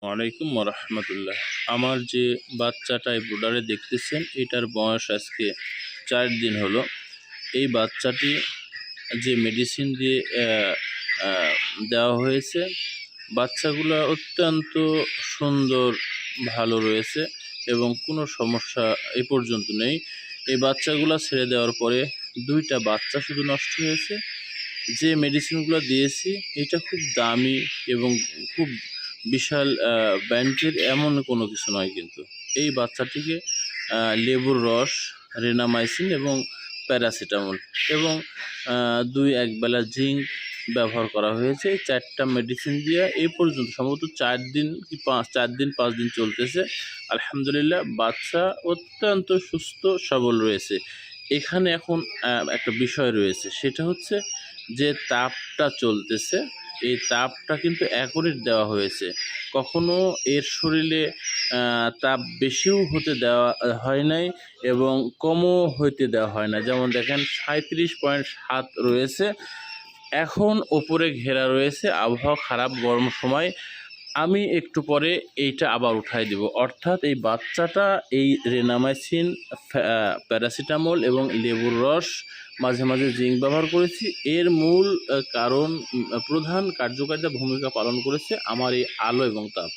ওয়ালাইকুম রহমতুল্লাহ। আমার যে বাচ্চাটা এই ব্রুডারে দেখতেছেন, এটার বয়স আজকে 4 দিন হলো। এই বাচ্চাটি যে মেডিসিন দিয়ে দেওয়া হয়েছে, বাচ্চাগুলো অত্যন্ত সুন্দর, ভালো রয়েছে এবং কোনো সমস্যা এ পর্যন্ত নেই। এই বাচ্চাগুলো ছেড়ে দেওয়ার পরে 2টা বাচ্চা শুধু নষ্ট হয়েছে। যে মেডিসিনগুলো দিয়েছি এটা খুব দামি এবং খুব বিশাল ব্র্যান্ডের এমন কোনো কিছু নয় কিন্তু। এই বাচ্চাটিকে লেবুর রস, রেনামাইসিন এবং প্যারাসিটামল এবং 2-1 বেলা জিঙ্ক ব্যবহার করা হয়েছে। এই 4টা মেডিসিন দিয়ে এই পর্যন্ত সম্ভবত 4 দিন কি 4 দিন 5 দিন চলতেছে। আলহামদুলিল্লাহ বাচ্চা অত্যন্ত সুস্থ সবল রয়েছে। এখানে এখন একটা বিষয় রয়েছে, সেটা হচ্ছে যে তাপটা চলতেছে, এই তাপটা কিন্তু অ্যাকুরেট দেওয়া হয়েছে। কখনো এর শরীরে তাপ বেশিও হতে দেওয়া হয় নাই এবং কমও হইতে দেওয়া হয় না। যেমন দেখেন 37.7 রয়েছে। এখন ওপরে ঘেরা রয়েছে, আবহাওয়া খারাপ, গরম সময়। আমি একটু পরে এইটা আবার উঠাই দেব। অর্থাৎ এই বাচ্চাটা এই রেনামাইসিন, প্যারাসিটামল এবং লেবুর রস, মাঝে মাঝে জিঙ্ক ব্যবহার করেছি। এর মূল কারণ, প্রধান কার্যকারিতা ভূমিকা পালন করেছে আমার এই আলো এবং তাপ।